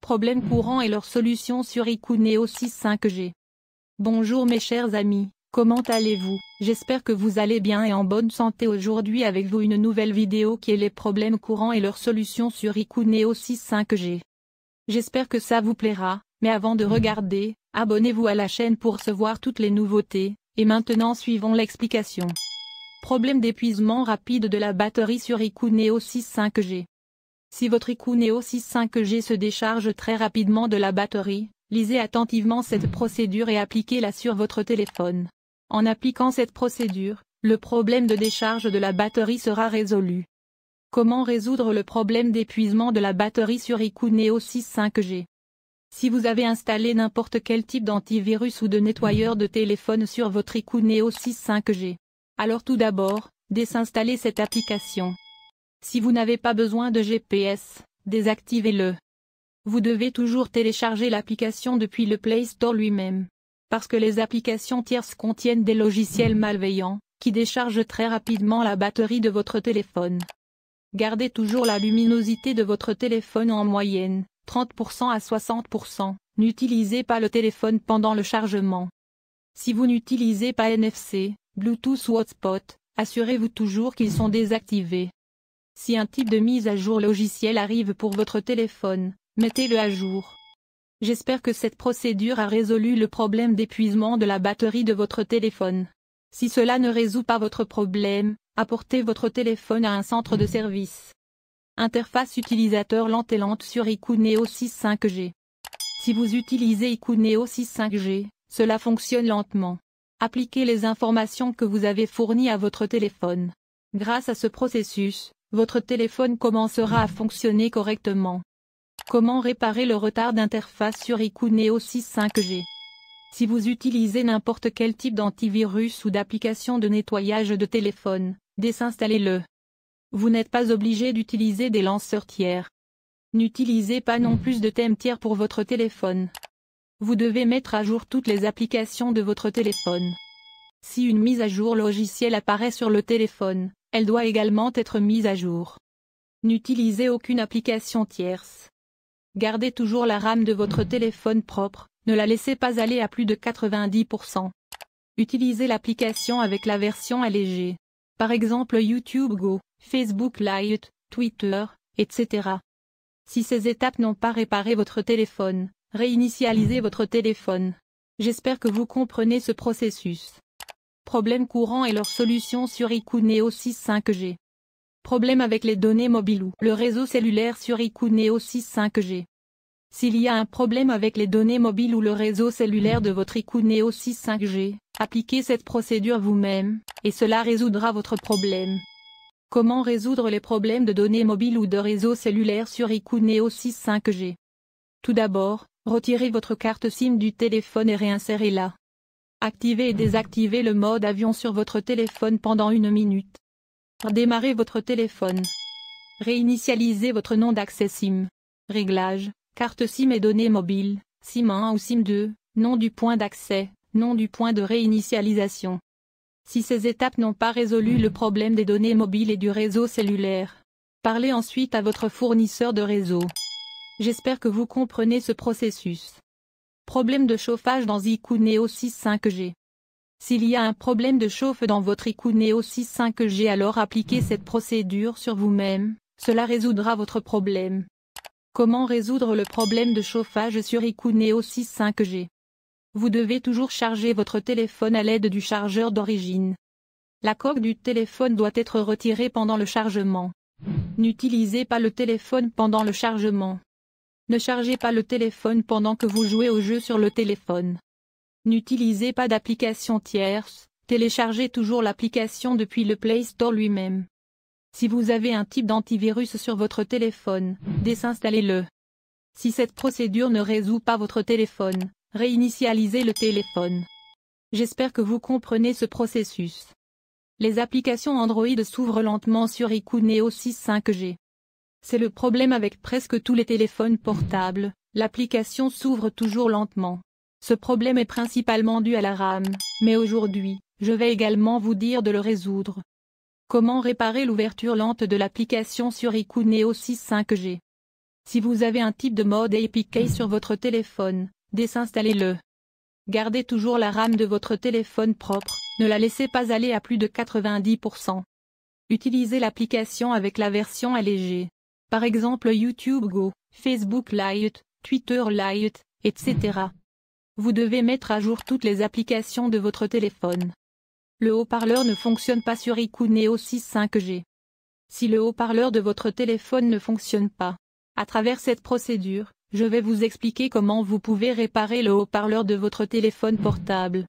problèmes courants et leurs solutions sur iCOO Neo 6 5G. Bonjour mes chers amis, comment allez-vous? J'espère que vous allez bien et en bonne santé. Aujourd'hui avec vous une nouvelle vidéo qui est les problèmes courants et leurs solutions sur iCOO Neo 6 5G. J'espère que ça vous plaira, mais avant de regarder, abonnez-vous à la chaîne pour recevoir toutes les nouveautés, et maintenant suivons l'explication. Problème d'épuisement rapide de la batterie sur iCOO Neo 6 5G. Si votre iCOO Neo 6 5G se décharge très rapidement de la batterie, lisez attentivement cette procédure et appliquez-la sur votre téléphone. En appliquant cette procédure, le problème de décharge de la batterie sera résolu. Comment résoudre le problème d'épuisement de la batterie sur iCOO Neo 6 5G? Si vous avez installé n'importe quel type d'antivirus ou de nettoyeur de téléphone sur votre iCOO Neo 6 5G, alors tout d'abord, désinstallez cette application. Si vous n'avez pas besoin de GPS, désactivez-le. Vous devez toujours télécharger l'application depuis le Play Store lui-même. Parce que les applications tierces contiennent des logiciels malveillants, qui déchargent très rapidement la batterie de votre téléphone. Gardez toujours la luminosité de votre téléphone en moyenne, 30% à 60%. N'utilisez pas le téléphone pendant le chargement. Si vous n'utilisez pas NFC, Bluetooth ou Hotspot, assurez-vous toujours qu'ils sont désactivés. Si un type de mise à jour logiciel arrive pour votre téléphone, mettez-le à jour. J'espère que cette procédure a résolu le problème d'épuisement de la batterie de votre téléphone. Si cela ne résout pas votre problème, apportez votre téléphone à un centre de service. Interface utilisateur lente et lente sur iCOO Neo 6 5G. Si vous utilisez iCOO Neo 6 5G, cela fonctionne lentement. Appliquez les informations que vous avez fournies à votre téléphone. Grâce à ce processus, votre téléphone commencera à fonctionner correctement. Comment réparer le retard d'interface sur iCOO Neo 6 5G? Si vous utilisez n'importe quel type d'antivirus ou d'application de nettoyage de téléphone, désinstallez-le. Vous n'êtes pas obligé d'utiliser des lanceurs tiers. N'utilisez pas non plus de thème tiers pour votre téléphone. Vous devez mettre à jour toutes les applications de votre téléphone. Si une mise à jour logicielle apparaît sur le téléphone, elle doit également être mise à jour. N'utilisez aucune application tierce. Gardez toujours la RAM de votre téléphone propre, ne la laissez pas aller à plus de 90%. Utilisez l'application avec la version allégée. Par exemple YouTube Go, Facebook Lite, Twitter, etc. Si ces étapes n'ont pas réparé votre téléphone, réinitialisez votre téléphone. J'espère que vous comprenez ce processus. Problèmes courants et leurs solutions sur iCOO Neo 6 5G. Problème avec les données mobiles ou le réseau cellulaire sur iCOO Neo 6 5G. S'il y a un problème avec les données mobiles ou le réseau cellulaire de votre iCOO Neo 6 5G, appliquez cette procédure vous-même, et cela résoudra votre problème. Comment résoudre les problèmes de données mobiles ou de réseau cellulaire sur iCOO Neo 6 5G? Tout d'abord, retirez votre carte SIM du téléphone et réinsérez-la. Activez et désactivez le mode avion sur votre téléphone pendant 1 minute. Redémarrez votre téléphone. Réinitialisez votre nom d'accès SIM. Réglages, carte SIM et données mobiles, SIM 1 ou SIM 2, nom du point d'accès, nom du point de réinitialisation. Si ces étapes n'ont pas résolu le problème des données mobiles et du réseau cellulaire, parlez ensuite à votre fournisseur de réseau. J'espère que vous comprenez ce processus. Problème de chauffage dans iCOO Neo 6 5G. S'il y a un problème de chauffe dans votre iCOO Neo 6 5G, alors appliquez cette procédure sur vous-même, cela résoudra votre problème. Comment résoudre le problème de chauffage sur iCOO Neo 6 5G? Vous devez toujours charger votre téléphone à l'aide du chargeur d'origine. La coque du téléphone doit être retirée pendant le chargement. N'utilisez pas le téléphone pendant le chargement. Ne chargez pas le téléphone pendant que vous jouez au jeu sur le téléphone. N'utilisez pas d'application tierce, téléchargez toujours l'application depuis le Play Store lui-même. Si vous avez un type d'antivirus sur votre téléphone, désinstallez-le. Si cette procédure ne résout pas votre téléphone, réinitialisez le téléphone. J'espère que vous comprenez ce processus. Les applications Android s'ouvrent lentement sur iCOO Neo 6 5G. C'est le problème avec presque tous les téléphones portables, l'application s'ouvre toujours lentement. Ce problème est principalement dû à la RAM, mais aujourd'hui, je vais également vous dire de le résoudre. Comment réparer l'ouverture lente de l'application sur iCOO Neo 6 5G? Si vous avez un type de mode APK sur votre téléphone, désinstallez-le. Gardez toujours la RAM de votre téléphone propre, ne la laissez pas aller à plus de 90%. Utilisez l'application avec la version allégée. Par exemple YouTube Go, Facebook Lite, Twitter Lite, etc. Vous devez mettre à jour toutes les applications de votre téléphone. Le haut-parleur ne fonctionne pas sur iQOO Neo 6 5G. Si le haut-parleur de votre téléphone ne fonctionne pas, à travers cette procédure, je vais vous expliquer comment vous pouvez réparer le haut-parleur de votre téléphone portable.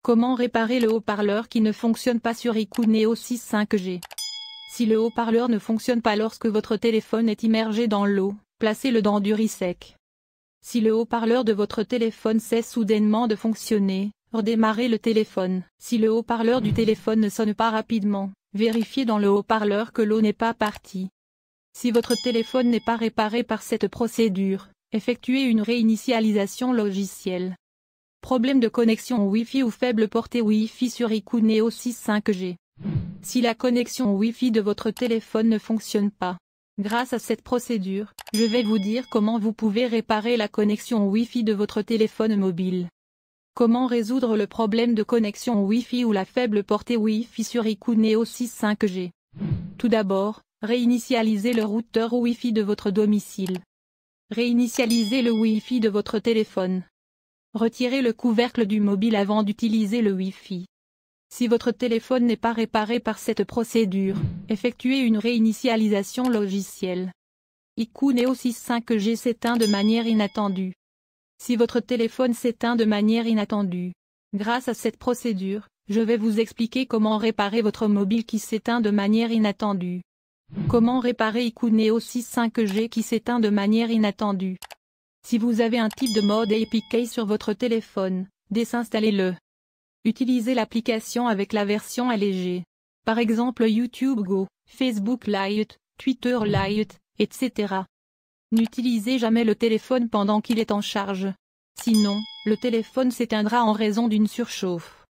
Comment réparer le haut-parleur qui ne fonctionne pas sur iQOO Neo 6 5G. Si le haut-parleur ne fonctionne pas lorsque votre téléphone est immergé dans l'eau, placez-le dans du riz sec. Si le haut-parleur de votre téléphone cesse soudainement de fonctionner, redémarrez le téléphone. Si le haut-parleur du téléphone ne sonne pas rapidement, vérifiez dans le haut-parleur que l'eau n'est pas partie. Si votre téléphone n'est pas réparé par cette procédure, effectuez une réinitialisation logicielle. Problème de connexion Wi-Fi ou faible portée Wi-Fi sur iQOO Neo 6 5G. Si la connexion Wi-Fi de votre téléphone ne fonctionne pas, grâce à cette procédure, je vais vous dire comment vous pouvez réparer la connexion Wi-Fi de votre téléphone mobile. Comment résoudre le problème de connexion Wi-Fi ou la faible portée Wi-Fi sur iQOO Neo 6 5G. Tout d'abord, réinitialisez le routeur Wi-Fi de votre domicile. Réinitialisez le Wi-Fi de votre téléphone. Retirez le couvercle du mobile avant d'utiliser le Wi-Fi. Si votre téléphone n'est pas réparé par cette procédure, effectuez une réinitialisation logicielle. iQOO Neo 6 5G s'éteint de manière inattendue. Si votre téléphone s'éteint de manière inattendue, grâce à cette procédure, je vais vous expliquer comment réparer votre mobile qui s'éteint de manière inattendue. Comment réparer iQOO Neo 6 5G qui s'éteint de manière inattendue. Si vous avez un type de mode APK sur votre téléphone, désinstallez-le. Utilisez l'application avec la version allégée. Par exemple YouTube Go, Facebook Lite, Twitter Lite, etc. N'utilisez jamais le téléphone pendant qu'il est en charge. Sinon, le téléphone s'éteindra en raison d'une surchauffe.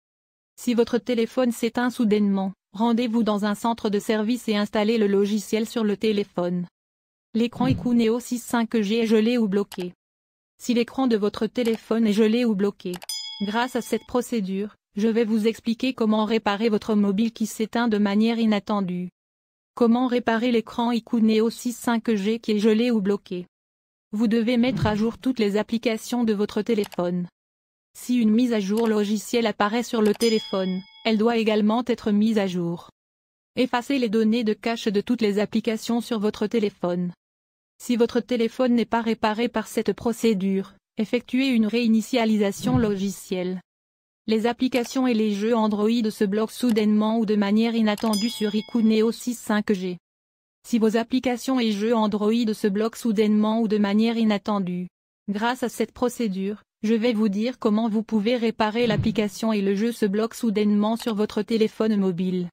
Si votre téléphone s'éteint soudainement, rendez-vous dans un centre de service et installez le logiciel sur le téléphone. L'écran iQOO Neo 6 5G est gelé ou bloqué. Si l'écran de votre téléphone est gelé ou bloqué, grâce à cette procédure, je vais vous expliquer comment réparer votre mobile qui s'éteint de manière inattendue. Comment réparer l'écran iQOO Neo 6 5G qui est gelé ou bloqué. Vous devez mettre à jour toutes les applications de votre téléphone. Si une mise à jour logicielle apparaît sur le téléphone, elle doit également être mise à jour. Effacez les données de cache de toutes les applications sur votre téléphone. Si votre téléphone n'est pas réparé par cette procédure, effectuez une réinitialisation logicielle. Les applications et les jeux Android se bloquent soudainement ou de manière inattendue sur iQOO Neo 6 5G. Si vos applications et jeux Android se bloquent soudainement ou de manière inattendue, grâce à cette procédure, je vais vous dire comment vous pouvez réparer l'application et le jeu se bloque soudainement sur votre téléphone mobile.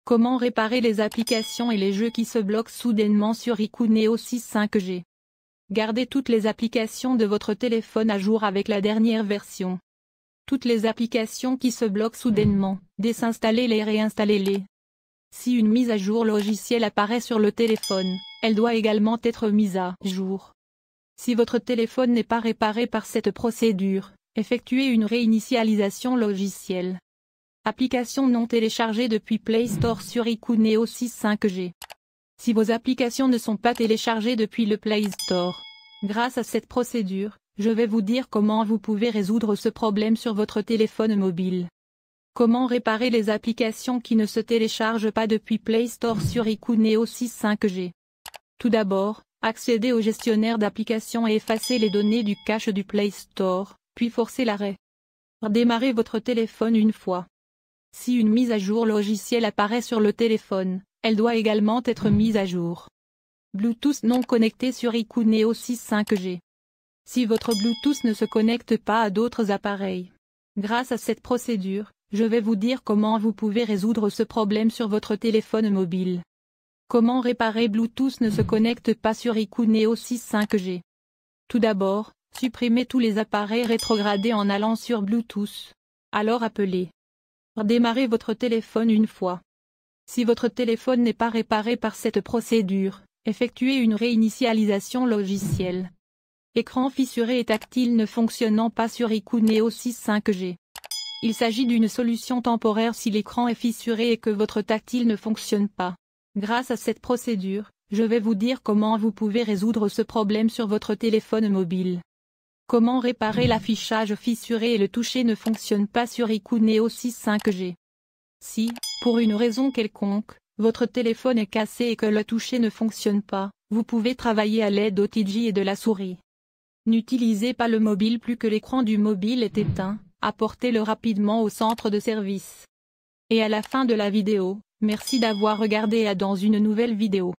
Comment réparer les applications et les jeux qui se bloquent soudainement sur iQOO Neo 6 5G. Gardez toutes les applications de votre téléphone à jour avec la dernière version. Toutes les applications qui se bloquent soudainement, désinstallez-les et réinstallez-les. Si une mise à jour logicielle apparaît sur le téléphone, elle doit également être mise à jour. Si votre téléphone n'est pas réparé par cette procédure, effectuez une réinitialisation logicielle. Applications non téléchargées depuis Play Store sur iQOO Neo 6 5G. Si vos applications ne sont pas téléchargées depuis le Play Store, grâce à cette procédure, je vais vous dire comment vous pouvez résoudre ce problème sur votre téléphone mobile. Comment réparer les applications qui ne se téléchargent pas depuis Play Store sur iQOO Neo 6 5G. Tout d'abord, accédez au gestionnaire d'applications et effacez les données du cache du Play Store, puis forcez l'arrêt. Redémarrez votre téléphone une fois. Si une mise à jour logicielle apparaît sur le téléphone, elle doit également être mise à jour. Bluetooth non connecté sur iQOO Neo 6 5G. Si votre Bluetooth ne se connecte pas à d'autres appareils, grâce à cette procédure, je vais vous dire comment vous pouvez résoudre ce problème sur votre téléphone mobile. Comment réparer Bluetooth ne se connecte pas sur iQOO Neo 6 5G. Tout d'abord, supprimez tous les appareils rétrogradés en allant sur Bluetooth. Alors appelez. Redémarrez votre téléphone une fois. Si votre téléphone n'est pas réparé par cette procédure, Effectuez une réinitialisation logicielle. Écran fissuré et tactile ne fonctionnant pas sur iQOO Neo 6 5G. Il s'agit d'une solution temporaire si l'écran est fissuré et que votre tactile ne fonctionne pas. Grâce à cette procédure, je vais vous dire comment vous pouvez résoudre ce problème sur votre téléphone mobile. Comment réparer l'affichage fissuré et le toucher ne fonctionne pas sur iQOO Neo 6 5G. Si, pour une raison quelconque, votre téléphone est cassé et que le toucher ne fonctionne pas, vous pouvez travailler à l'aide d'OTG et de la souris. N'utilisez pas le mobile plus que l'écran du mobile est éteint, apportez-le rapidement au centre de service. Et à la fin de la vidéo, merci d'avoir regardé et à dans une nouvelle vidéo.